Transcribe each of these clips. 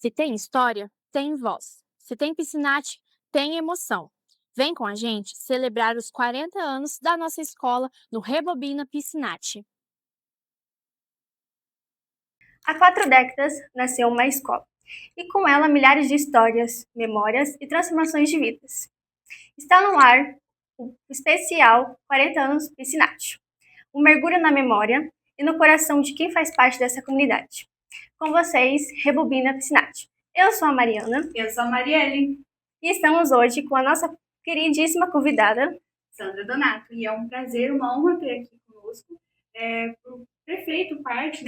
Se tem história, tem voz. Se tem piscinate, tem emoção. Vem com a gente celebrar os 40 anos da nossa escola no Rebobina Piscinate. Há 4 décadas nasceu uma escola, e com ela milhares de histórias, memórias e transformações de vidas. Está no ar o especial 40 anos Piscinati, um mergulho na memória e no coração de quem faz parte dessa comunidade. Com vocês, Rebobina Piscinati. Eu sou a Mariana. Eu sou a Marielle. E estamos hoje com a nossa queridíssima convidada, Sandra Donato. E é um prazer, uma honra ter aqui conosco, por ter feito parte,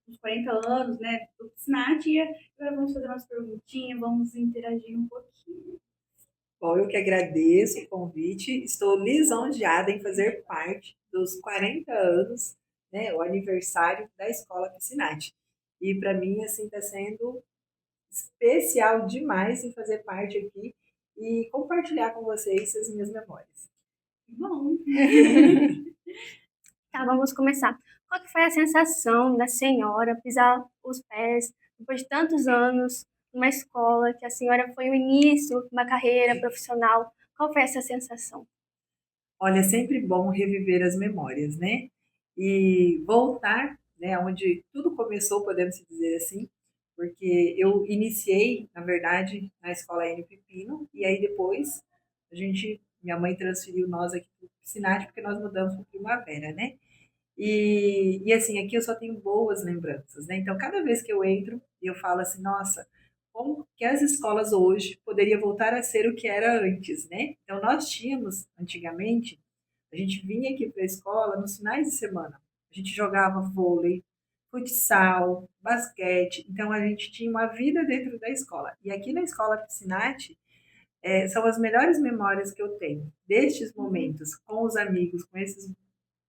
dos 40 anos, do Piscinati. E agora vamos fazer umas perguntinhas, vamos interagir um pouquinho. Bom, eu que agradeço o convite, estou lisonjeada em fazer parte dos 40 anos, o aniversário da Escola Piscinati. E para mim, assim, está sendo especial demais em fazer parte aqui e compartilhar com vocês as minhas memórias. Bom, Tá, vamos começar. Qual que foi a sensação da senhora pisar os pés depois de tantos anos numa escola que a senhora foi o início de uma carreira profissional? Qual foi essa sensação? Olha, é sempre bom reviver as memórias, né? E voltar, né, onde tudo começou, podemos dizer assim, porque eu iniciei, na verdade, na escola N Pepino, e aí depois minha mãe transferiu nós aqui para o Piscinati, porque nós mudamos para Primavera, né? E assim, aqui eu só tenho boas lembranças, né? Então, cada vez que eu entro, eu falo assim, nossa, como que as escolas hoje poderiam voltar a ser o que era antes, né? Então, nós tínhamos, antigamente, a gente vinha aqui para a escola nos finais de semana. A gente jogava vôlei, futsal, basquete. Então, a gente tinha uma vida dentro da escola. E aqui na escola Piscinati, são as melhores memórias que eu tenho destes momentos com os amigos, com esses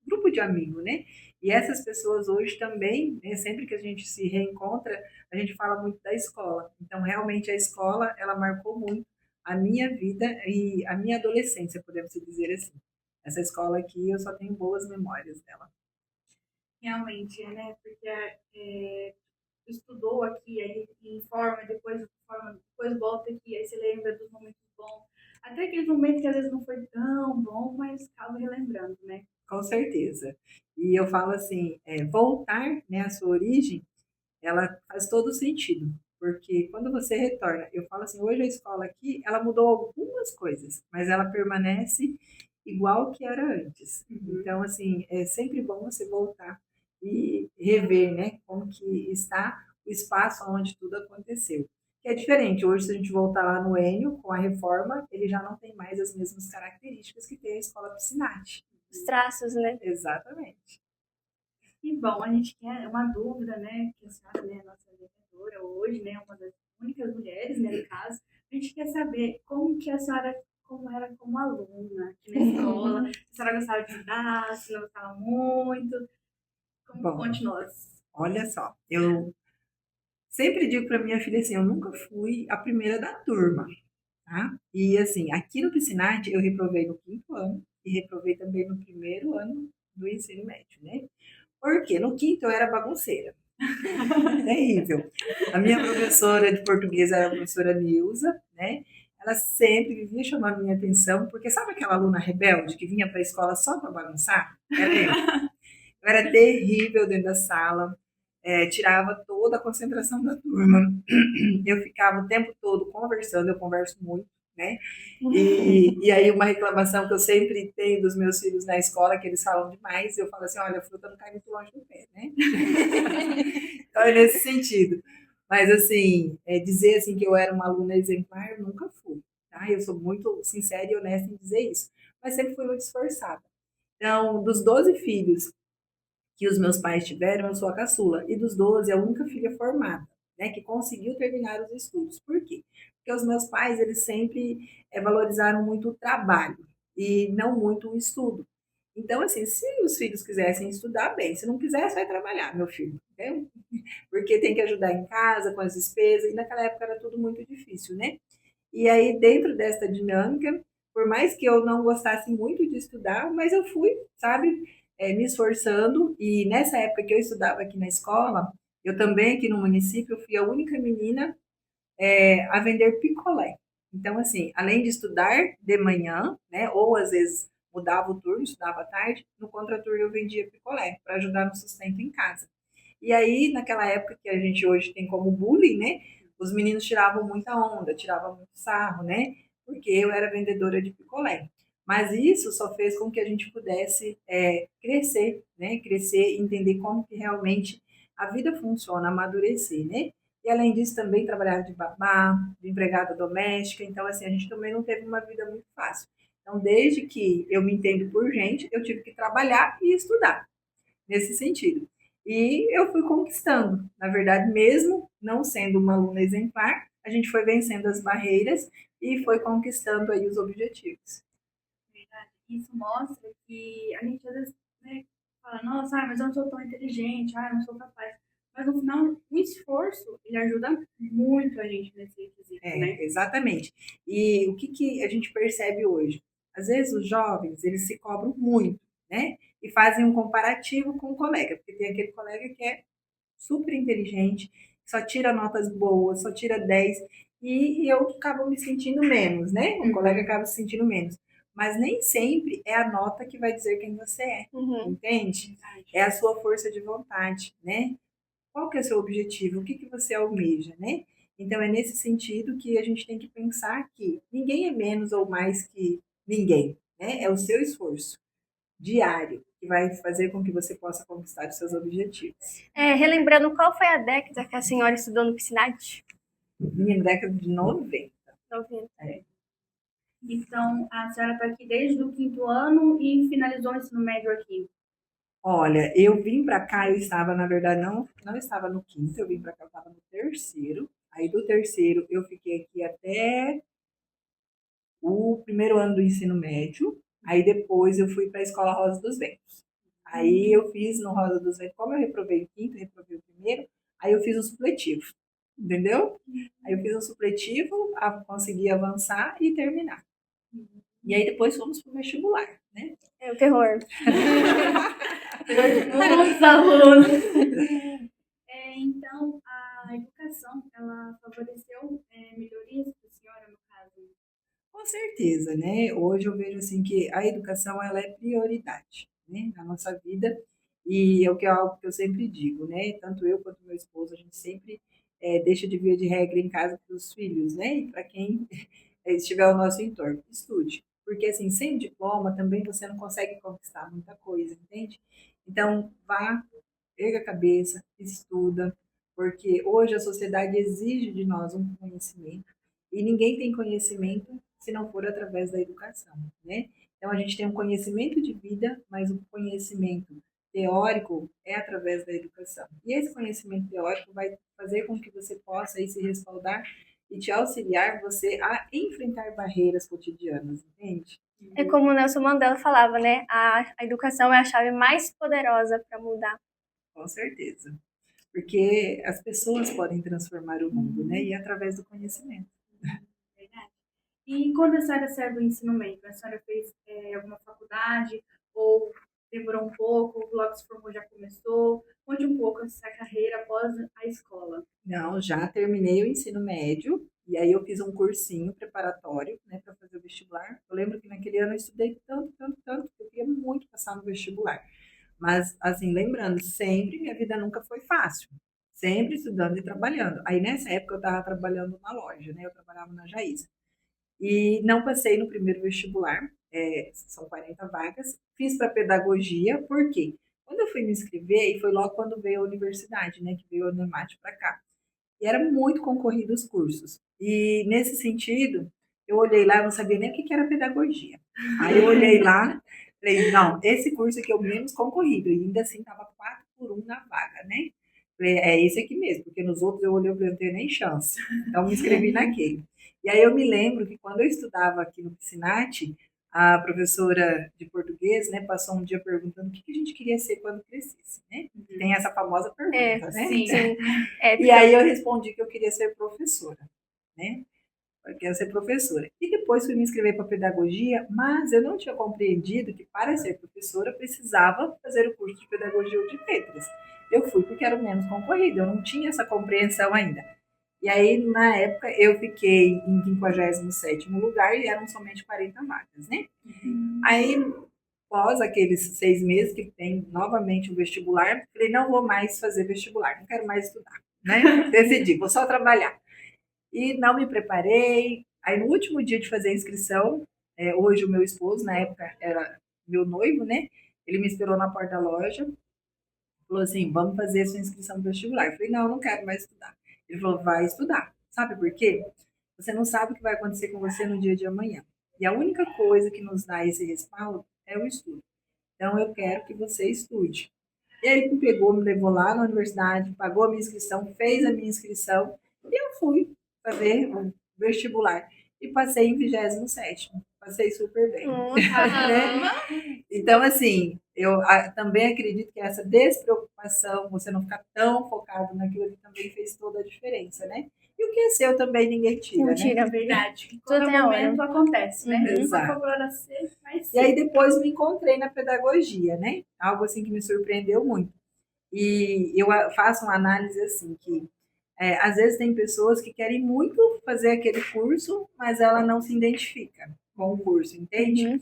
grupo de amigos, né? E essas pessoas hoje também, né, sempre que a gente se reencontra, a gente fala muito da escola. Então, realmente, a escola, ela marcou muito a minha vida e a minha adolescência, podemos dizer assim. Essa escola aqui, eu só tenho boas memórias dela. Realmente, né? Porque estudou aqui, aí informa, depois volta aqui, aí você lembra dos momentos bons. Até aqueles momentos que às vezes não foi tão bom, mas acaba relembrando, né? Com certeza. E eu falo assim, voltar, né, à sua origem, ela faz todo sentido. Porque quando você retorna, eu falo assim, hoje a escola aqui, ela mudou algumas coisas, mas ela permanece igual que era antes. Então, assim, é sempre bom você voltar e rever, né, como que está o espaço onde tudo aconteceu. Que é diferente, hoje se a gente voltar lá no Enio, com a reforma, ele já não tem mais as mesmas características que tem a escola Piscinati. Os traços, né? Exatamente. E bom, a gente tem uma dúvida, né, que a senhora, né, nossa vereadora hoje, né, uma das únicas mulheres, né, no caso, a gente quer saber como que a senhora, como era como aluna aqui na escola, se a senhora gostava de estudar, se não gostava muito, como Bom, conte nós. Olha só, eu sempre digo para minha filha assim, eu nunca fui a primeira da turma, tá? E assim, aqui no Piscinati eu reprovei no 5º ano e reprovei também no 1º ano do ensino médio, né? Porque no 5º eu era bagunceira. Terrível. A minha professora de português era a professora Nilza, né? Ela sempre vivia chamando minha atenção, porque sabe aquela aluna rebelde que vinha para a escola só para bagunçar? Era eu. Eu era terrível dentro da sala, tirava toda a concentração da turma. Eu ficava o tempo todo conversando, eu converso muito, né? E aí uma reclamação que eu sempre tenho dos meus filhos na escola, que eles falam demais, eu falo assim, olha, a fruta não cai muito longe do pé, né? Então é nesse sentido. Mas assim, dizer assim que eu era uma aluna exemplar, eu nunca fui, tá? Eu sou muito sincera e honesta em dizer isso. Mas sempre fui muito esforçada. Então, dos 12 filhos que os meus pais tiveram, eu sou a caçula. E dos 12, a única filha formada, né, que conseguiu terminar os estudos. Por quê? Porque os meus pais, eles sempre valorizaram muito o trabalho e não muito o estudo. Então, assim, se os filhos quisessem estudar, bem. Se não quisesse, vai trabalhar, meu filho. Entendeu? Porque tem que ajudar em casa, com as despesas. E naquela época era tudo muito difícil, né? E aí, dentro dessa dinâmica, por mais que eu não gostasse muito de estudar, mas eu fui, sabe, me esforçando. E nessa época que eu estudava aqui na escola, Eu também, aqui no município, eu fui a única menina a vender picolé. Então, assim, além de estudar de manhã, né, ou às vezes mudava o turno, estudava à tarde, no contraturno eu vendia picolé para ajudar no sustento em casa. E aí, naquela época que a gente hoje tem como bullying, né, os meninos tiravam muita onda, tiravam muito sarro, né, porque eu era vendedora de picolé. Mas isso só fez com que a gente pudesse crescer, né, crescer e entender como que realmente a vida funciona, amadurecer, né? E além disso, também trabalhava de babá, de empregada doméstica. Então, assim, a gente também não teve uma vida muito fácil. Então, desde que eu me entendo por gente, eu tive que trabalhar e estudar nesse sentido. E eu fui conquistando. Na verdade, mesmo não sendo uma aluna exemplar, a gente foi vencendo as barreiras e foi conquistando aí os objetivos. Verdade. Isso mostra que a gente às vezes, né, fala, nossa, mas eu não sou tão inteligente, eu não sou capaz. Mas no final, o esforço, ele ajuda muito a gente nesse quesito, né? Exatamente. E o que a gente percebe hoje? Às vezes os jovens, eles se cobram muito, né? E fazem um comparativo com o colega, porque tem aquele colega que é super inteligente, só tira notas boas, só tira 10, e eu acabo me sentindo menos, né? Um colega acaba se sentindo menos. Mas nem sempre é a nota que vai dizer quem você é, entende? É a sua força de vontade, né? Qual que é o seu objetivo? O que você almeja, né? Então, é nesse sentido que a gente tem que pensar que ninguém é menos ou mais que ninguém, né? É o seu esforço diário que vai fazer com que você possa conquistar os seus objetivos. Relembrando, qual foi a década que a senhora estudou no Piscinati? Minha década de 90. 90. Então, a senhora está aqui desde o quinto ano e finalizou o ensino médio aqui. Olha, eu vim para cá, eu estava, na verdade, não estava no quinto, eu vim para cá, eu estava no terceiro. Aí do terceiro eu fiquei aqui até o primeiro ano do ensino médio. Aí depois eu fui para a Escola Rosa dos Ventos. Aí eu fiz no Rosa dos Ventos, como eu reprovei o quinto, reprovei o primeiro, aí eu fiz um supletivo, entendeu? Aí eu fiz um supletivo, consegui avançar e terminar. E aí depois fomos para o vestibular, né? É o terror. Muitos alunos. Então, a educação, ela favoreceu melhorias para a senhora, no caso? Com certeza, né? Hoje eu vejo assim que a educação ela é prioridade, né, na nossa vida e é o que é algo que eu sempre digo, né? Tanto eu quanto meu esposo a gente sempre deixa de via de regra em casa para os filhos, né? E para quem estiver ao nosso entorno, estude, porque assim sem diploma também você não consegue conquistar muita coisa, entende? Então vá, erga a cabeça, estuda, porque hoje a sociedade exige de nós um conhecimento e ninguém tem conhecimento se não for através da educação, né? Então a gente tem um conhecimento de vida, mas o conhecimento teórico é através da educação. E esse conhecimento teórico vai fazer com que você possa aí se respaldar e te auxiliar você a enfrentar barreiras cotidianas, entende? É como o Nelson Mandela falava, né? A educação é a chave mais poderosa para mudar. Com certeza. Porque as pessoas podem transformar o mundo, né? E através do conhecimento. Verdade. E quando a senhora saiu do ensino médio, a senhora fez alguma faculdade ou demorou um pouco, logo se formou, já começou? Conte um pouco essa carreira após a escola. Não, já terminei o ensino médio e aí eu fiz um cursinho preparatório, né, para fazer o vestibular. Eu lembro que naquele ano eu estudei tanto, que eu queria muito passar no vestibular. Mas, assim, lembrando, sempre, minha vida nunca foi fácil. Sempre estudando e trabalhando. Aí, nessa época, eu estava trabalhando na loja, né? Eu trabalhava na Jaíza. E não passei no primeiro vestibular, são 40 vagas. Fiz para pedagogia, por quê? Quando eu fui me inscrever, e foi logo quando veio a universidade, né? Que veio a Unemate para cá. E era muito concorrido os cursos. E, nesse sentido, eu olhei lá, eu não sabia nem o que era pedagogia. Aí eu olhei lá, falei, não, esse curso aqui é o menos concorrido. E ainda assim estava 4 por 1 na vaga, né? Falei, é esse aqui mesmo, porque nos outros eu olhei e não tenho nem chance. Então me inscrevi naquele. E aí eu me lembro que quando eu estudava aqui no Piscinati, a professora de português, né, passou um dia perguntando o que a gente queria ser quando crescesse, né? Tem essa famosa pergunta, né? Sim. E aí eu respondi que eu queria ser professora, né? eu quero ser professora. E depois fui me inscrever para pedagogia, mas eu não tinha compreendido que para ser professora precisava fazer o curso de pedagogia ou de letras. Eu fui porque era o menos concorrido, eu não tinha essa compreensão ainda. E aí, na época, eu fiquei em 57º lugar e eram somente 40 vagas, né? Aí, após aqueles 6 meses que tem novamente o vestibular, falei, não vou mais fazer vestibular, não quero mais estudar, né? Decidi, vou só trabalhar. E não me preparei. Aí, no último dia de fazer a inscrição, hoje o meu esposo, na época era meu noivo, né? Ele me esperou na porta da loja, falou assim, vamos fazer a sua inscrição no vestibular. Eu falei, não, não quero mais estudar. Ele falou, vai estudar. Sabe por quê? Você não sabe o que vai acontecer com você no dia de amanhã. E a única coisa que nos dá esse respaldo é o estudo. Então, eu quero que você estude. E aí, ele me pegou, me levou lá na universidade, pagou a minha inscrição, fez a minha inscrição, e eu fui fazer o vestibular. E passei em 27º. Passei super bem. Né? Então, assim, eu também acredito que essa despreocupação, você não ficar tão focado naquilo que também fez toda a diferença, né? E o que é seu também ninguém tira, Não tira, É verdade. Tudo Todo tem a hora. momento acontece, né? Exato. Agora ser, mas E aí depois me encontrei na pedagogia, né? Algo assim que me surpreendeu muito. E eu faço uma análise assim, que às vezes tem pessoas que querem muito fazer aquele curso, mas ela não se identifica com o curso, entende? Uhum.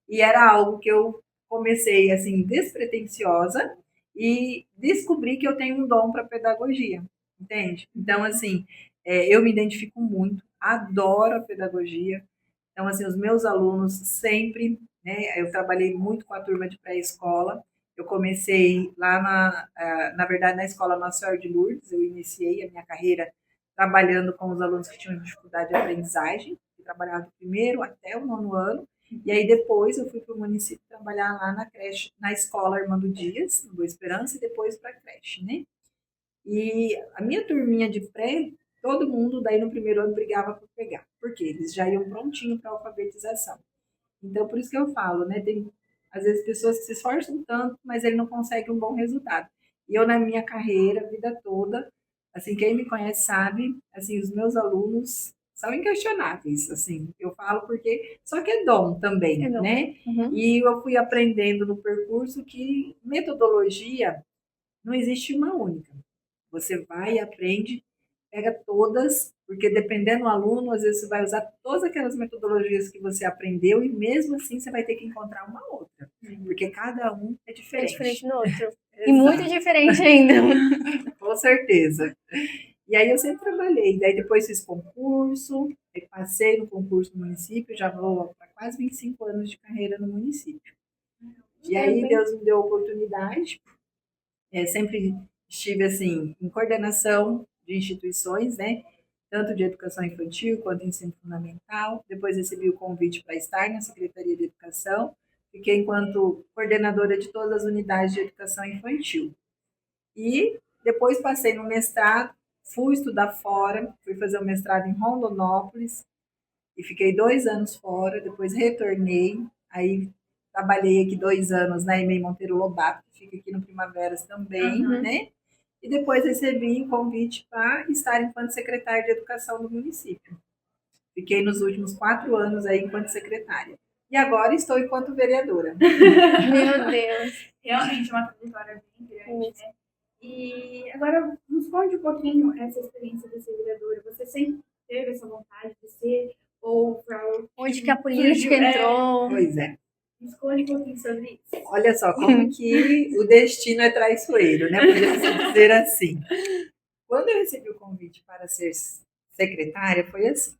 E era algo que eu comecei assim, despretensiosa, e descobri que eu tenho um dom para pedagogia, entende? Então, assim, eu me identifico muito, adoro a pedagogia. Então, assim, os meus alunos sempre, né, eu trabalhei muito com a turma de pré-escola. Eu comecei lá na verdade, na Escola Nossa Senhora de Lourdes, eu iniciei a minha carreira trabalhando com os alunos que tinham dificuldade de aprendizagem, eu trabalhava do primeiro até o 9º ano, e aí depois eu fui para o município trabalhar lá na creche, na escola Armando Dias, no Boa Esperança, e depois para a creche, né? E a minha turminha de pré, todo mundo daí no primeiro ano brigava por pegar, porque eles já iam prontinho para a alfabetização. Então, por isso que eu falo, né? Tem, às vezes, pessoas que se esforçam tanto, mas ele não consegue um bom resultado. E eu, na minha carreira, a vida toda, assim, quem me conhece sabe, assim, os meus alunos são inquestionáveis, assim, eu falo porque, só que é dom também, É dom. né? Uhum. E eu fui aprendendo no percurso que metodologia não existe uma única. Você vai e aprende, pega todas, porque dependendo do aluno, às vezes você vai usar todas aquelas metodologias que você aprendeu e mesmo assim você vai ter que encontrar uma outra, porque cada um é É diferente. diferente do outro. E muito diferente ainda. Com certeza. E aí eu sempre trabalhei, daí depois fiz concurso, aí passei no concurso no município, já vou para quase 25 anos de carreira no município. E aí Deus me deu a oportunidade, sempre estive assim em coordenação de instituições, né? Tanto de educação infantil quanto ensino fundamental. Depois recebi o convite para estar na Secretaria de Educação. Fiquei enquanto coordenadora de todas as unidades de educação infantil. E depois passei no mestrado, fui estudar fora, fui fazer o mestrado em Rondonópolis e fiquei 2 anos fora. Depois retornei, aí trabalhei aqui 2 anos na EMEI Monteiro Lobato, que fica aqui no Primaveras também, né? E depois recebi um convite para estar enquanto secretária de Educação do município. Fiquei nos últimos 4 anos aí enquanto secretária. E agora estou enquanto vereadora. Meu Deus. realmente é uma trajetória bem grande, né? E agora, nos conte um pouquinho essa experiência de ser vereadora. Você sempre teve essa vontade de ser? Ou Onde que a política entrou? Pois é. nos conte um pouquinho sobre isso. Olha só como que o destino é traiçoeiro, né? Podia dizer assim. Quando eu recebi o convite para ser secretária, foi assim.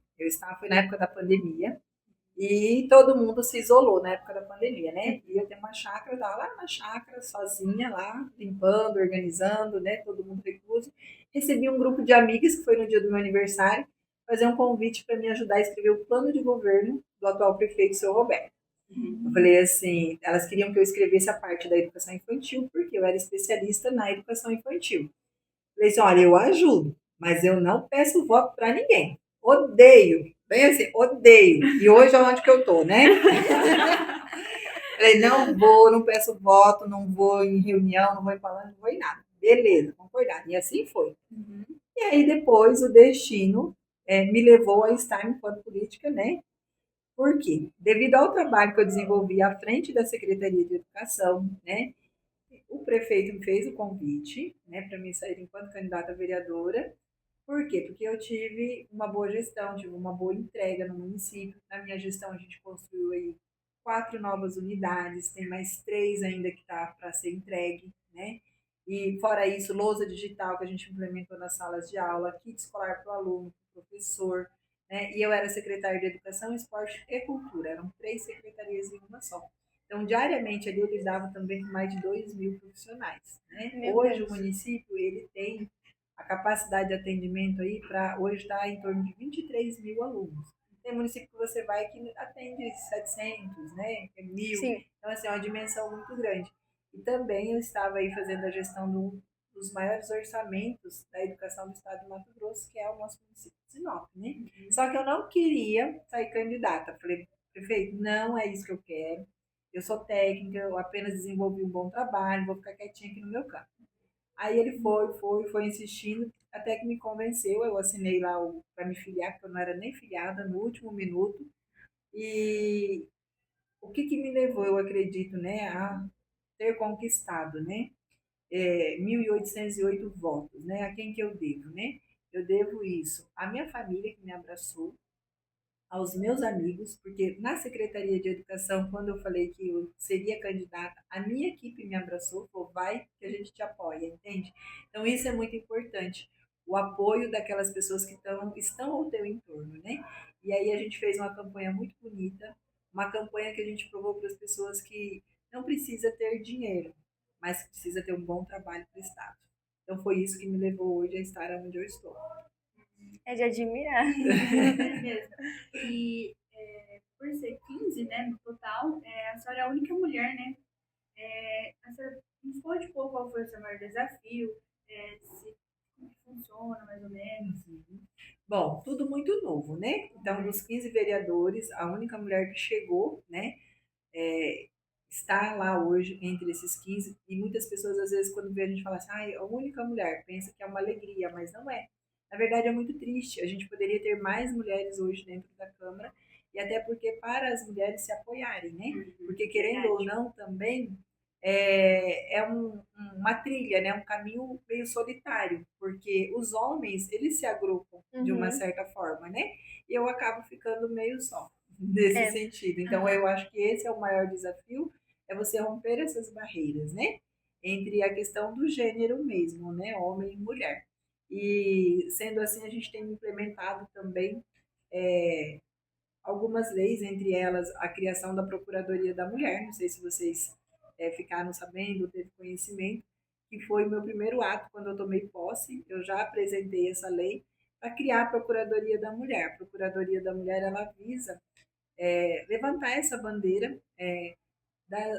Foi na época da pandemia e todo mundo se isolou na época da pandemia, né? E eu tenho uma chácara, eu estava lá na chácara, sozinha lá, limpando, organizando, né? Todo mundo recluso. Recebi um grupo de amigas, que foi no dia do meu aniversário, fazer um convite para me ajudar a escrever o plano de governo do atual prefeito, seu Roberto. Eu falei assim, elas queriam que eu escrevesse a parte da educação infantil, porque eu era especialista na educação infantil. Falei assim, olha, eu ajudo, mas eu não peço voto para ninguém. Odeio, bem assim, odeio. E hoje é onde que eu tô, né? Falei, não vou, não peço voto, não vou em reunião, não vou em palanque, não vou em nada. Beleza, concordado. E assim foi. E aí depois o destino me levou a estar enquanto política, né? Por quê? Devido ao trabalho que eu desenvolvi à frente da Secretaria de Educação, né? O prefeito me fez o convite, né, para mim sair enquanto candidata a vereadora. Por quê? Porque eu tive uma boa gestão, tive uma boa entrega no município. Na minha gestão, a gente construiu aí 4 novas unidades, tem mais 3 ainda que está para ser entregue, né? E fora isso, lousa digital que a gente implementou nas salas de aula, kit escolar para o aluno, para o professor, né? E eu era secretária de Educação, Esporte e Cultura, eram 3 secretarias em uma só. Então, diariamente ali eu lidava também com mais de 2.000 profissionais, né? Meu Hoje Deus. o município ele tem a capacidade de atendimento aí para hoje está em torno de 23.000 alunos. Tem município que você vai que atende 700, né? 1.000. Sim. Então, assim, é uma dimensão muito grande. E também eu estava aí fazendo a gestão dos maiores orçamentos da educação do estado de Mato Grosso, que é o nosso município de Sinop, né? Só que eu não queria sair candidata. Falei, prefeito, não é isso que eu quero. Eu sou técnica, eu apenas desenvolvi um bom trabalho, vou ficar quietinha aqui no meu campo. Aí ele foi insistindo, até que me convenceu. Eu assinei lá para me filiar, porque eu não era nem filiada, no último minuto. E o que me levou, eu acredito, né, a ter conquistado, né, 1.808 votos, né, a quem que eu devo, né? Eu devo isso à minha família que me abraçou, aos meus amigos, porque na Secretaria de Educação, quando eu falei que eu seria candidata, a minha equipe me abraçou, falou, vai que a gente te apoia, entende? Então isso é muito importante, o apoio daquelas pessoas que estão ao teu entorno, né? E aí a gente fez uma campanha muito bonita, uma campanha que a gente provou para as pessoas que não precisa ter dinheiro, mas que precisa ter um bom trabalho prestado. Então foi isso que me levou hoje a estar onde eu estou. É de admirar. É mesmo. E por ser 15, né, no total, a senhora é a única mulher, né? A senhora nos conte um pouco qual foi o seu maior desafio, como que funciona, mais ou menos. Bom, tudo muito novo, né? Então, dos 15 vereadores, a única mulher que chegou, né, é, está lá hoje entre esses 15. E muitas pessoas, às vezes, quando vê a gente falar assim, ah, é a única mulher, pensa que é uma alegria, mas não é. Na verdade, é muito triste. A gente poderia ter mais mulheres hoje dentro da Câmara, e até porque para as mulheres se apoiarem, né? Porque, querendo ou não, também uma trilha, né? Um caminho meio solitário, porque os homens, eles se agrupam de uma Uhum. certa forma, né? E eu acabo ficando meio só nesse É. sentido. Então, eu acho que esse é o maior desafio, é você romper essas barreiras, né? Entre a questão do gênero mesmo, né? Homem e mulher. E, sendo assim, a gente tem implementado também algumas leis, entre elas a criação da Procuradoria da Mulher. Não sei se vocês ficaram sabendo, teve conhecimento, que foi o meu primeiro ato quando eu tomei posse. Eu já apresentei essa lei para criar a Procuradoria da Mulher. A Procuradoria da Mulher, ela visa levantar essa bandeira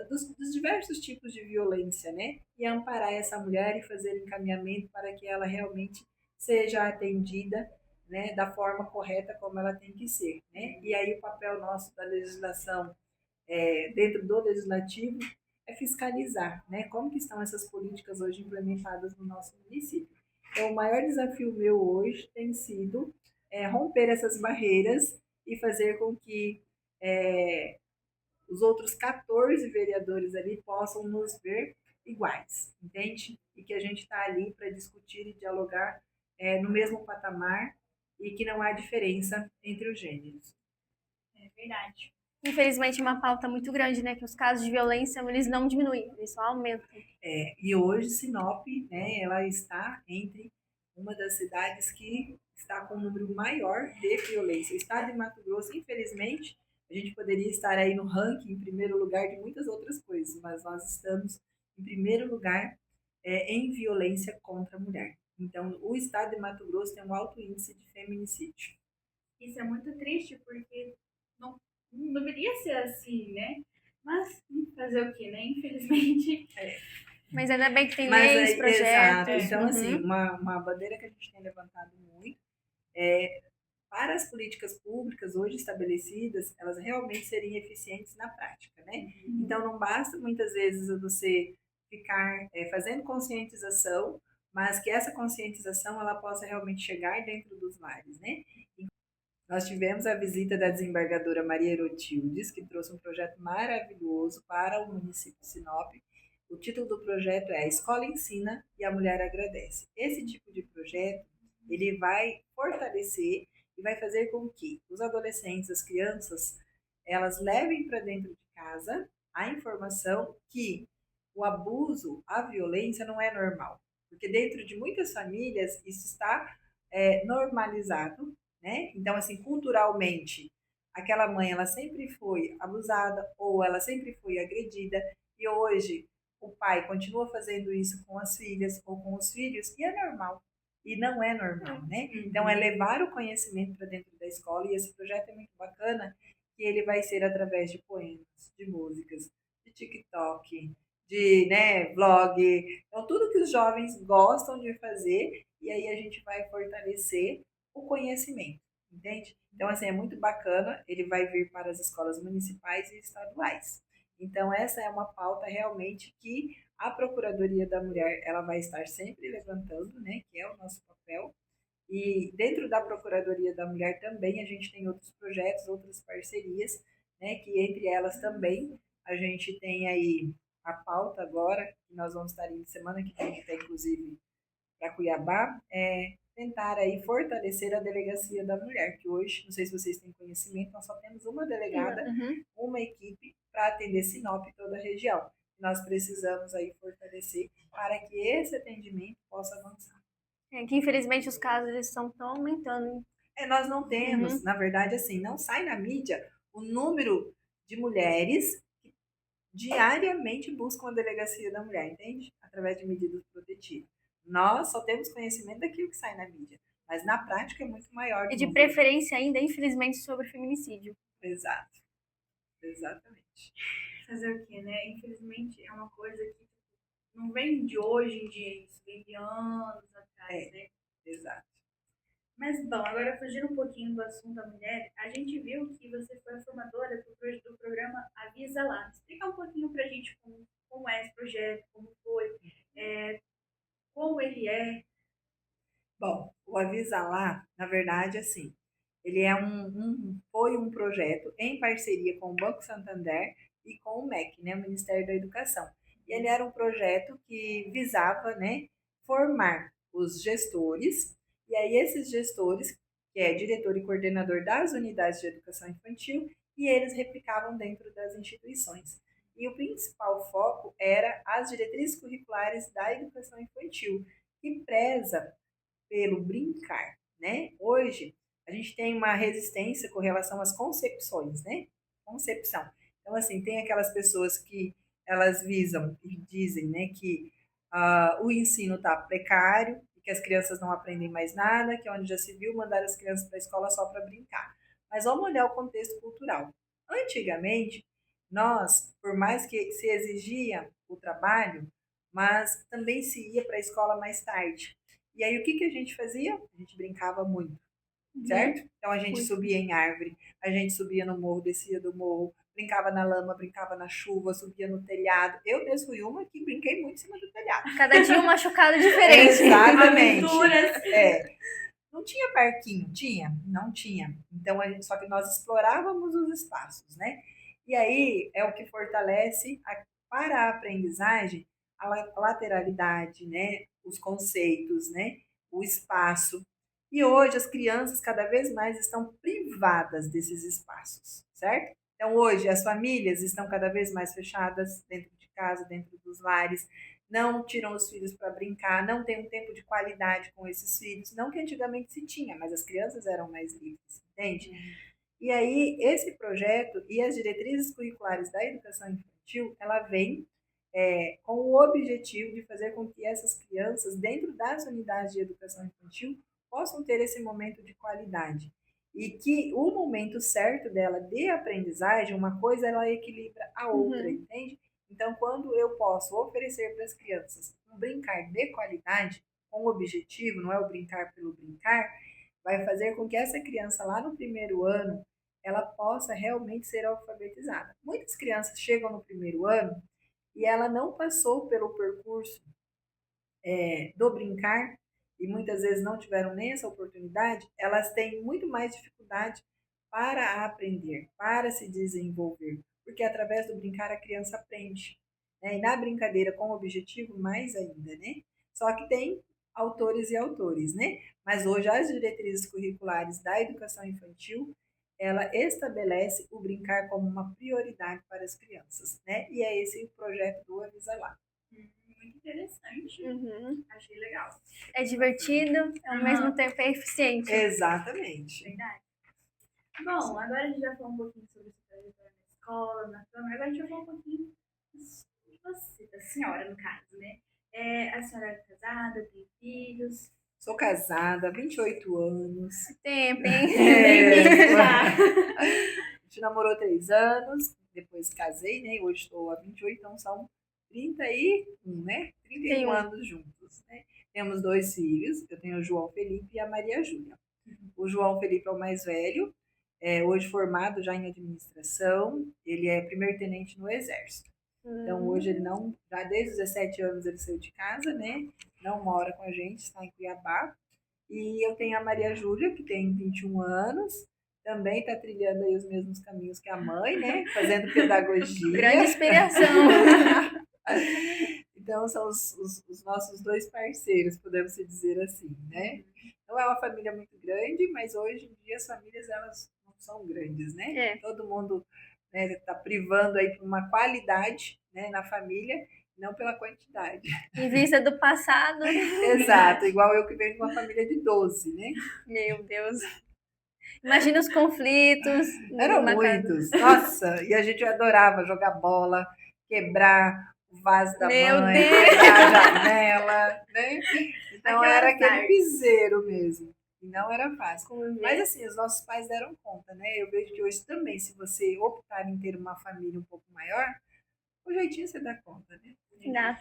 dos diversos tipos de violência, né? E amparar essa mulher e fazer encaminhamento para que ela realmente seja atendida, né, da forma correta como ela tem que ser, né? E aí o papel nosso da legislação, dentro do legislativo, é fiscalizar, né? Como que estão essas políticas hoje implementadas no nosso município. Então, o maior desafio meu hoje tem sido romper essas barreiras e fazer com que os outros 14 vereadores ali possam nos ver iguais, entende? E que a gente está ali para discutir e dialogar no mesmo patamar e que não há diferença entre os gêneros. É verdade. Infelizmente, é uma pauta muito grande, né? Que os casos de violência, eles não diminuem, eles só aumentam. E hoje Sinop, né, ela está entre uma das cidades que está com um número maior de violência. O estado de Mato Grosso, infelizmente, a gente poderia estar aí no ranking em primeiro lugar de muitas outras coisas, mas nós estamos em primeiro lugar em violência contra a mulher. Então, o estado de Mato Grosso tem um alto índice de feminicídio. Isso é muito triste porque não deveria ser assim, né? Mas fazer o quê, né? Infelizmente. Mas ainda bem que tem Mas leis, aí, exato. projetos. Então, assim, Uhum. uma bandeira que a gente tem levantado muito para as políticas públicas hoje estabelecidas, elas realmente serem eficientes na prática, né? Então, não basta muitas vezes você ficar fazendo conscientização, mas que essa conscientização ela possa realmente chegar dentro dos lares, né? Nós tivemos a visita da desembargadora Maria Herotildes, que trouxe um projeto maravilhoso para o município de Sinop. O título do projeto é A Escola Ensina e a Mulher Agradece. Esse tipo de projeto, ele vai fortalecer e vai fazer com que os adolescentes, as crianças, elas levem para dentro de casa a informação que o abuso, a violência não é normal. Porque dentro de muitas famílias isso está normalizado, né? Então, assim, culturalmente, aquela mãe, ela sempre foi abusada ou ela sempre foi agredida e hoje o pai continua fazendo isso com as filhas ou com os filhos e é normal. E não é normal, né? Então, é levar o conhecimento para dentro da escola e esse projeto é muito bacana que ele vai ser através de poemas, de músicas, de TikTok, de vlog, então tudo que os jovens gostam de fazer e aí a gente vai fortalecer o conhecimento, entende? Então, assim, é muito bacana, ele vai vir para as escolas municipais e estaduais. Então, essa é uma pauta realmente que a Procuradoria da Mulher, ela vai estar sempre levantando, né, que é o nosso papel. E dentro da Procuradoria da Mulher também a gente tem outros projetos, outras parcerias, né, que entre elas também a gente tem aí a pauta agora, que nós vamos estar indo semana que vem, até inclusive para Cuiabá, tentar aí fortalecer a delegacia da mulher, que hoje, não sei se vocês têm conhecimento, nós só temos uma delegada, uma equipe para atender Sinop e toda a região. Nós precisamos aí fortalecer para que esse atendimento possa avançar. Que infelizmente os casos estão tão aumentando. Nós não temos, na verdade, assim, não sai na mídia o número de mulheres que diariamente buscam a delegacia da mulher, entende? Através de medidas protetivas. Nós só temos conhecimento daquilo que sai na mídia, mas na prática é muito maior. E de preferência ainda, infelizmente, sobre feminicídio. Exato. Exatamente. Fazer o quê, né? Infelizmente é uma coisa que não vem de hoje em dia, isso vem de anos atrás, né? Exato. Mas, bom, agora fugindo um pouquinho do assunto da mulher, a gente viu que você foi a formadora do programa Avisa Lá. Explica um pouquinho pra gente como é esse projeto, como foi, como ele é. Bom, o Avisa Lá, na verdade, assim, ele é foi um projeto em parceria com o Banco Santander e com o MEC, né, o Ministério da Educação. E ele era um projeto que visava, né, formar os gestores, e aí esses gestores, que é diretor e coordenador das unidades de educação infantil, e eles replicavam dentro das instituições. E o principal foco era as diretrizes curriculares da educação infantil, que preza pelo brincar, né? Hoje, a gente tem uma resistência com relação às concepções, né? Concepção. Então, assim, tem aquelas pessoas que elas visam e dizem, né, que o ensino está precário, que as crianças não aprendem mais nada, que é onde já se viu mandar as crianças para a escola só para brincar. Mas vamos olhar o contexto cultural. Antigamente, nós, por mais que se exigia o trabalho, mas também se ia para a escola mais tarde. E aí o que a gente fazia? A gente brincava muito, certo? Então a gente subia em árvore, a gente subia no morro, descia do morro, brincava na lama, brincava na chuva, subia no telhado. Eu mesmo fui uma que brinquei muito em cima do telhado. Cada dia um machucado diferente. Exatamente. Não tinha parquinho, tinha? Não tinha. Então, só que nós explorávamos os espaços, né? E aí é o que fortalece para a aprendizagem a lateralidade, né? Os conceitos, né? O espaço. E hoje as crianças cada vez mais estão privadas desses espaços, certo? Então, hoje as famílias estão cada vez mais fechadas dentro de casa, dentro dos lares, não tiram os filhos para brincar, não tem um tempo de qualidade com esses filhos, não que antigamente se tinha, mas as crianças eram mais livres, entende? E aí, esse projeto e as diretrizes curriculares da educação infantil, ela vem com o objetivo de fazer com que essas crianças, dentro das unidades de educação infantil, possam ter esse momento de qualidade. E que o momento certo dela de aprendizagem, uma coisa ela equilibra a outra, entende? Então, quando eu posso oferecer para as crianças um brincar de qualidade, com objetivo, não é o brincar pelo brincar, vai fazer com que essa criança lá no primeiro ano, ela possa realmente ser alfabetizada. Muitas crianças chegam no primeiro ano e ela não passou pelo percurso do brincar, e muitas vezes não tiveram nem essa oportunidade, elas têm muito mais dificuldade para aprender, para se desenvolver, porque através do brincar a criança aprende, né? E na brincadeira com o objetivo, mais ainda, né? Só que tem autores e autores, né? Mas hoje as diretrizes curriculares da educação infantil, ela estabelece o brincar como uma prioridade para as crianças, né? E é esse o projeto do Avisa Lá. Muito interessante. Uhum. Achei legal. É divertido, ao mesmo tempo é eficiente. Exatamente. Verdade. Bom, agora a gente já falou um pouquinho sobre sua trajetória na escola, na Câmara. Agora a gente vai falar um pouquinho de você, da senhora, no caso, né? A senhora é casada, tem filhos. Sou casada há 28 anos. Tempo, hein? É, Já. a gente namorou 3 anos, depois casei, né? Hoje estou há 28, então são 31, né? 31 anos juntos, né? Temos 2 filhos, eu tenho o João Felipe e a Maria Júlia. O João Felipe é o mais velho, hoje formado já em administração, ele é primeiro-tenente no Exército. Então hoje ele não, já desde os 17 anos ele saiu de casa, né? Não mora com a gente, está em Cuiabá. E eu tenho a Maria Júlia, que tem 21 anos, também está trilhando aí os mesmos caminhos que a mãe, né? Fazendo pedagogia. Grande inspiração. Então são os nossos 2 parceiros, podemos dizer assim, né? Não é uma família muito grande, mas hoje em dia as famílias elas não são grandes, né? É. Todo mundo está privando aí por uma qualidade, né, na família, não pela quantidade. Em vista do passado. Exato, igual eu que venho de uma família de 12, né? Meu Deus. Imagina os conflitos. Eram numa casa. muitos. Nossa, e a gente adorava jogar bola, quebrar o vaso da Meu mãe, Deus! quebrar a janela, né? Então Aquelas era aquele artes. piseiro mesmo. E não era fácil. Conviver. Mas assim, os nossos pais deram conta, né? Eu vejo que hoje também, se você optar em ter uma família um pouco maior, o jeitinho você dá conta, né? Dá.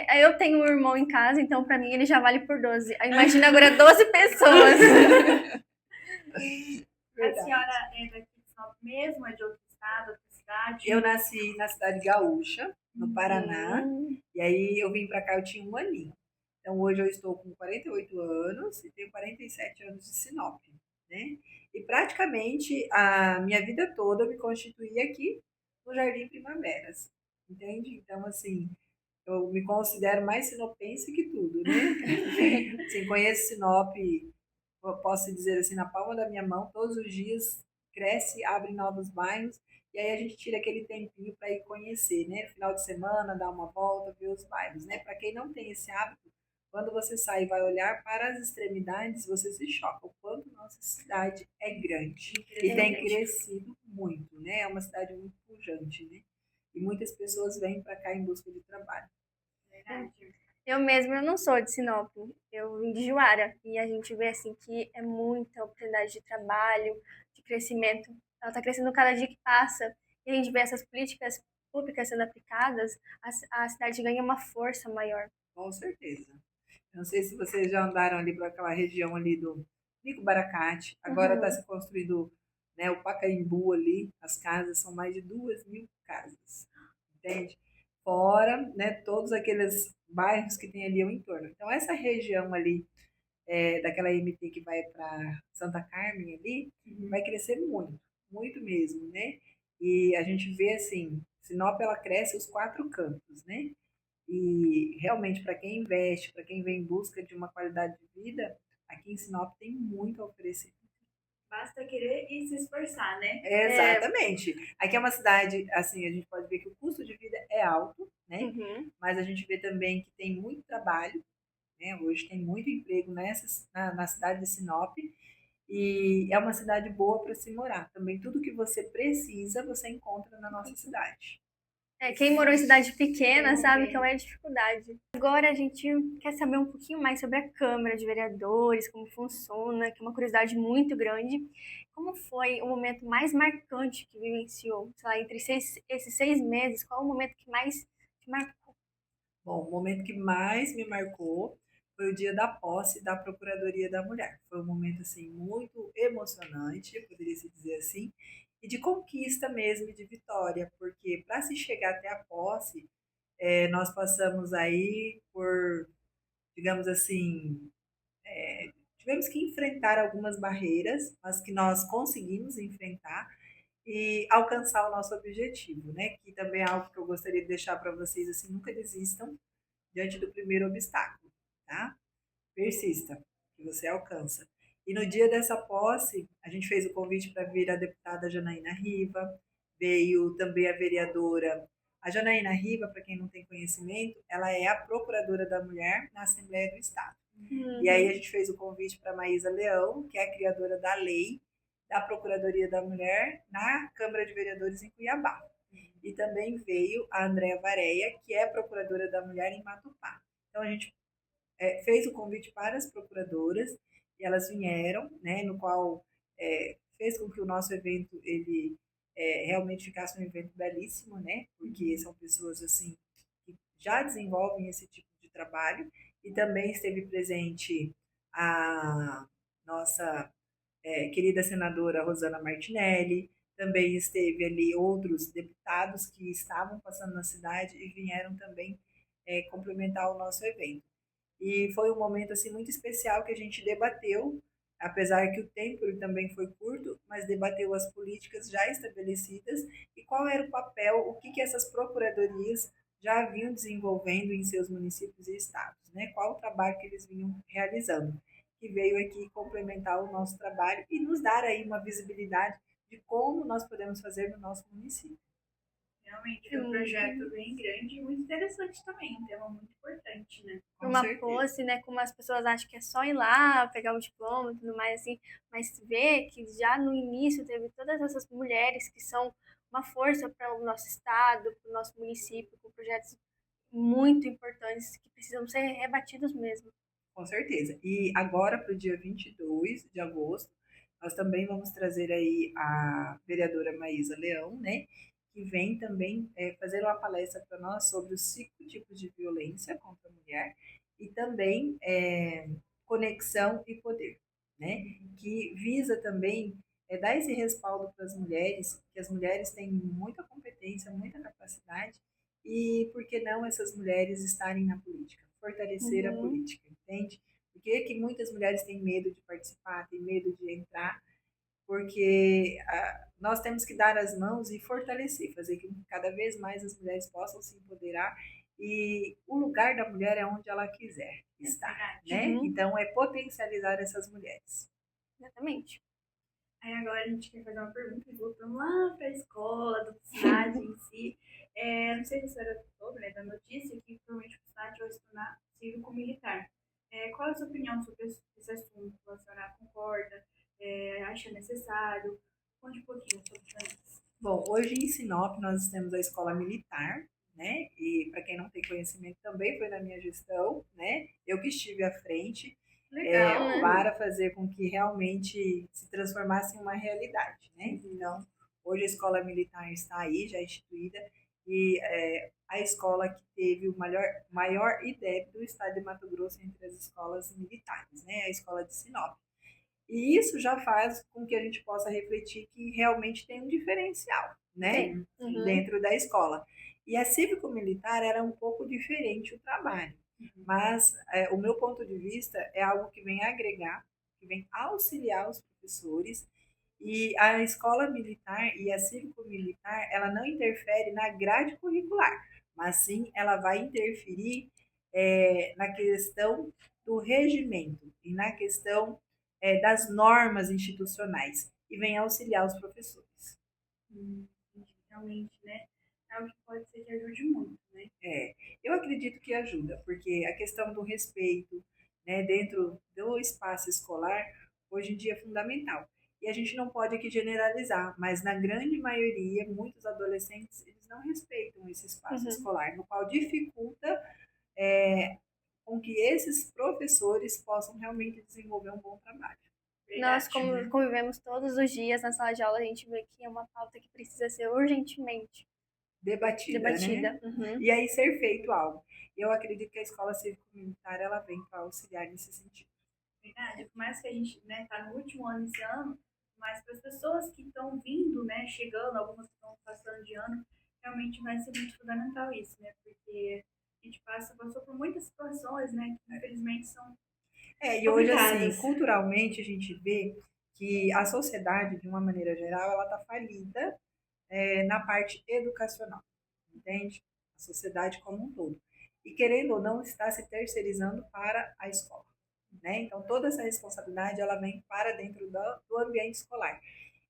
Aí eu tenho um irmão em casa, então pra mim ele já vale por 12. Aí imagina agora 12 pessoas. A senhora é daqui de São Paulo mesmo, é de outro estado, outra cidade? Eu nasci na cidade gaúcha, no Paraná, e aí eu vim para cá, eu tinha 1 aninho. Então hoje eu estou com 48 anos e tenho 47 anos de Sinop, né? E praticamente a minha vida toda eu me constituí aqui no Jardim Primaveras, entende? Então assim, eu me considero mais sinopense que tudo, né? Assim, conheço Sinop, eu posso dizer assim, na palma da minha mão, todos os dias cresce, abre novos bairros, e aí a gente tira aquele tempinho para ir conhecer, né? No final de semana, dar uma volta, ver os bairros, né? Para quem não tem esse hábito, quando você sai e vai olhar para as extremidades, você se choca o quanto nossa cidade é grande e tem crescido muito, né? É uma cidade muito pujante, né? E muitas pessoas vêm para cá em busca de trabalho. Verdade. Eu mesma, eu não sou de Sinop, eu vim de Juara. E a gente vê assim que é muita oportunidade de trabalho, de crescimento. Ela está crescendo cada dia que passa. E a gente vê essas políticas públicas sendo aplicadas, a cidade ganha uma força maior. Com certeza. Não sei se vocês já andaram ali para aquela região ali do Pico Baracate. Agora está se construindo, né, o Pacaembu ali. As casas são mais de 2.000 casas, entende? Fora, né, todos aqueles bairros que tem ali ao entorno. Então essa região ali daquela MT que vai para Santa Carmen ali, vai crescer muito, muito mesmo, né? E a gente vê assim, Sinop ela cresce os 4 cantos, né? E realmente, para quem investe, para quem vem em busca de uma qualidade de vida, aqui em Sinop tem muito a oferecer. Basta querer e se esforçar, né? Exatamente. Aqui é uma cidade, assim, a gente pode ver que o custo de vida é alto, né? Mas a gente vê também que tem muito trabalho, né? Hoje tem muito emprego na cidade de Sinop e é uma cidade boa para se morar. Também tudo que você precisa, você encontra na nossa cidade. Quem morou em cidade pequena sabe que é uma dificuldade. Agora a gente quer saber um pouquinho mais sobre a Câmara de Vereadores, como funciona, que é uma curiosidade muito grande. Como foi o momento mais marcante que vivenciou? Sei lá, entre esses 6 meses, qual o momento que mais te marcou? Bom, o momento que mais me marcou foi o dia da posse da Procuradoria da Mulher. Foi um momento assim muito emocionante, eu poderia se dizer assim, e de conquista mesmo, de vitória, porque para se chegar até a posse Nós passamos aí por, digamos assim, tivemos que enfrentar algumas barreiras, mas que nós conseguimos enfrentar e alcançar o nosso objetivo, né? Que também é algo que eu gostaria de deixar para vocês, assim, nunca desistam diante do primeiro obstáculo, tá? Persista, que você alcança. E no dia dessa posse, a gente fez o convite para vir a deputada Janaína Riva, veio também a vereadora. A Janaína Riva, para quem não tem conhecimento, ela é a procuradora da mulher na Assembleia do Estado. E aí a gente fez o convite para a Maísa Leão, que é a criadora da lei da Procuradoria da Mulher na Câmara de Vereadores em Cuiabá. E também veio a Andréa Vareia, que é a procuradora da mulher em Matupá. Então a gente fez o convite para as procuradoras e elas vieram, né, no qual fez com que o nosso evento ele realmente ficasse um evento belíssimo, né, porque são pessoas assim que já desenvolvem esse tipo de trabalho e também esteve presente a nossa querida senadora Rosana Martinelli, também esteve ali outros deputados que estavam passando na cidade e vieram também complementar o nosso evento. E foi um momento assim muito especial que a gente debateu, apesar que o tempo ele também foi curto, mas debateu as políticas já estabelecidas e qual era o papel, o que, que essas procuradorias já vinham desenvolvendo em seus municípios e estados, né? Qual o trabalho que eles vinham realizando, que veio aqui complementar o nosso trabalho e nos dar aí uma visibilidade de como nós podemos fazer no nosso município. Realmente foi um projeto bem grande e muito interessante também, um tema muito importante, né? Uma posse, né? Como as pessoas acham que é só ir lá, pegar um diploma e tudo mais, assim, mas ver que já no início teve todas essas mulheres que são uma força para o nosso estado, para o nosso município, com projetos muito importantes que precisam ser rebatidos mesmo. Com certeza. E agora, para o dia 22 de agosto, nós também vamos trazer aí a vereadora Maísa Leão, né? Que vem também fazer uma palestra para nós sobre os 5 tipos de violência contra a mulher e também conexão e poder, né? Que visa também dar esse respaldo para as mulheres, que as mulheres têm muita competência, muita capacidade, e por que não essas mulheres estarem na política? Fortalecer a política, entende? Por que muitas mulheres têm medo de participar, têm medo de entrar? Porque nós temos que dar as mãos e fortalecer, fazer que cada vez mais as mulheres possam se empoderar e o lugar da mulher é onde ela quiser estar, né? Então é potencializar essas mulheres. Exatamente. Aí agora a gente quer fazer uma pergunta, voltando lá para a escola, do PSNAD em si. Não sei se a senhora soube, né, da notícia que provavelmente o PSNAD vai se tornar cívico-militar. Qual é a sua opinião sobre esse assunto? A senhora concorda? Acha necessário? Conte um pouquinho sobre isso. Bom, hoje em Sinop nós temos a escola militar, né? E para quem não tem conhecimento também foi na minha gestão, né? Eu que estive à frente para fazer com que realmente se transformasse em uma realidade, né? Então, hoje a escola militar está aí, já instituída, e a escola que teve o maior IDEB do estado de Mato Grosso entre as escolas militares, né? A escola de Sinop. E isso já faz com que a gente possa refletir que realmente tem um diferencial, né? Dentro da escola. E a cívico-militar era um pouco diferente o trabalho. Mas o meu ponto de vista é algo que vem agregar, que vem auxiliar os professores. E a escola militar e a cívico-militar, ela não interfere na grade curricular, mas sim ela vai interferir na questão do regimento e na questão das normas institucionais e vem auxiliar os professores. Realmente, né? É algo que pode ser que ajude muito, né? Eu acredito que ajuda, porque a questão do respeito, né, dentro do espaço escolar, hoje em dia é fundamental. E a gente não pode aqui generalizar, mas na grande maioria, muitos adolescentes, eles não respeitam esse espaço escolar, no qual dificulta com que esses professores possam realmente desenvolver um bom trabalho. Nós, como convivemos todos os dias na sala de aula, a gente vê que é uma pauta que precisa ser urgentemente debatida. Né? E aí ser feito algo. Eu acredito que a escola cívico-militar ela vem para auxiliar nesse sentido. Verdade. Por mais que a gente está no último ano esse ano, mas para as pessoas que estão vindo, né, chegando, algumas que estão passando de ano, realmente vai ser muito fundamental isso, né? Porque a gente passou por muitas situações, né? Que infelizmente são E hoje, assim, complicadas. culturalmente, a gente vê que a sociedade, de uma maneira geral, ela está falida na parte educacional, entende? A sociedade como um todo. E, querendo ou não, está se terceirizando para a escola, né? Então, toda essa responsabilidade, ela vem para dentro do ambiente escolar.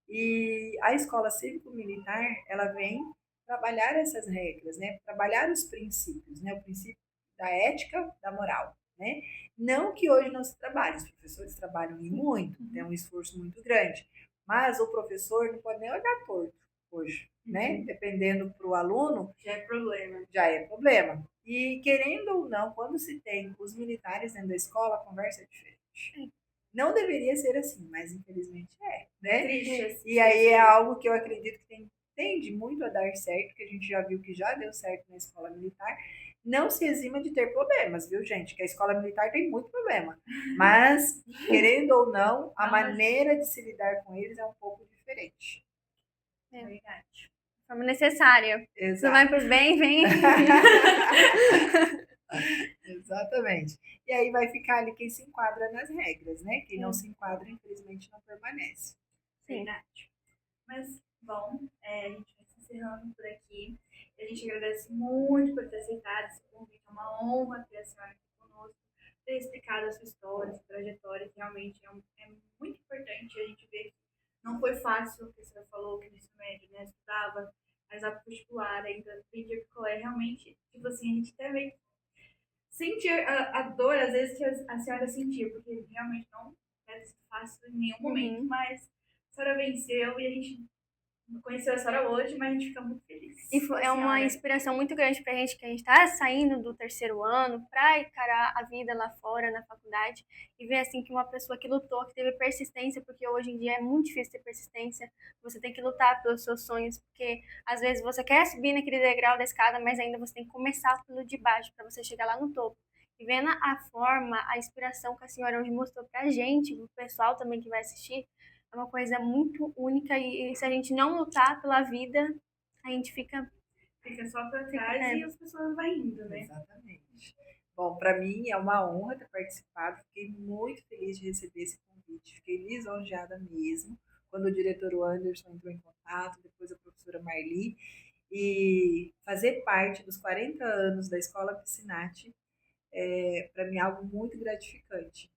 E a escola cívico-militar, ela vem trabalhar essas regras, né? Trabalhar os princípios, né? O princípio da ética, da moral, né? Não que hoje não se trabalhe, os professores trabalham e muito, tem um esforço muito grande, mas o professor não pode nem olhar torto hoje, né? Dependendo para o aluno, Já é problema. já é problema. E querendo ou não, quando se tem os militares dentro da escola, a conversa é diferente. Não deveria ser assim, mas infelizmente né? Triste. Assim, E aí é algo que eu acredito que tende muito a dar certo, que a gente já viu que já deu certo na escola militar. Não se exima de ter problemas, viu, gente? Que a escola militar tem muito problema. Mas, querendo ou não, a maneira de se lidar com eles é um pouco diferente. É verdade. Forma necessária. Se Exato. vai pro bem, vem. Exatamente. E aí vai ficar ali quem se enquadra nas regras, né? Quem não se enquadra, infelizmente, não permanece. Verdade. Mas, bom, a gente vai se encerrando por aqui. A gente agradece muito por ter aceitado esse convite. É uma honra ter a senhora aqui conosco, ter explicado a sua história, a sua trajetória, que realmente é muito importante a gente ver que não foi fácil o que a senhora falou, que no ensino médio, né, estudava, mas a particular ainda vendia picolé, realmente, tipo assim, a gente até meio sentir a dor, às vezes, que a senhora sentia, porque realmente não é fácil em nenhum momento, mas a senhora venceu e a gente conheceu a senhora hoje, mas a gente fica muito feliz. E é uma inspiração muito grande pra gente, que a gente tá saindo do terceiro ano pra encarar a vida lá fora, na faculdade, e ver assim que uma pessoa que lutou, que teve persistência, porque hoje em dia é muito difícil ter persistência, você tem que lutar pelos seus sonhos, porque às vezes você quer subir naquele degrau da escada, mas ainda você tem que começar pelo de baixo pra você chegar lá no topo. E vendo a forma, a inspiração que a senhora hoje mostrou pra gente, pro pessoal também que vai assistir, é uma coisa muito única e se a gente não lutar pela vida, a gente fica só para trás e as pessoas vão indo, né? Exatamente. Bom, para mim é uma honra ter participado. Fiquei muito feliz de receber esse convite. Fiquei lisonjeada mesmo quando o diretor Anderson entrou em contato, depois a professora Marli. E fazer parte dos 40 anos da Escola Piscinati para mim é algo muito gratificante.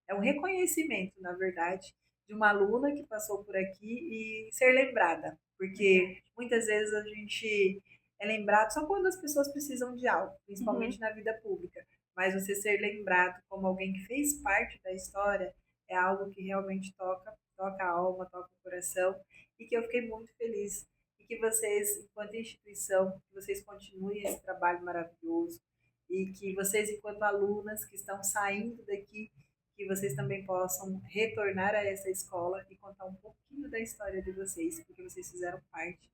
É um reconhecimento, na verdade, de uma aluna que passou por aqui e ser lembrada. Porque muitas vezes a gente é lembrado só quando as pessoas precisam de algo, principalmente na vida pública. Mas você ser lembrado como alguém que fez parte da história é algo que realmente toca a alma, toca o coração e que eu fiquei muito feliz. E que vocês, enquanto instituição, que vocês continuem esse trabalho maravilhoso e que vocês, enquanto alunas que estão saindo daqui, que vocês também possam retornar a essa escola e contar um pouquinho da história de vocês, porque vocês fizeram parte,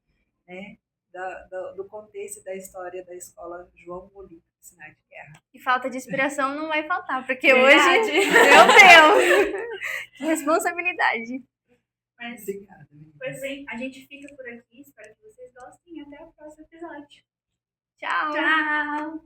né, do contexto da história da escola João Molino, Sinai de Guerra. E falta de inspiração não vai faltar, porque Verdade. hoje, meu Deus, que responsabilidade. Mas, Obrigada. pois bem, a gente fica por aqui, espero que vocês gostem e até o próximo episódio. Tchau! Tchau!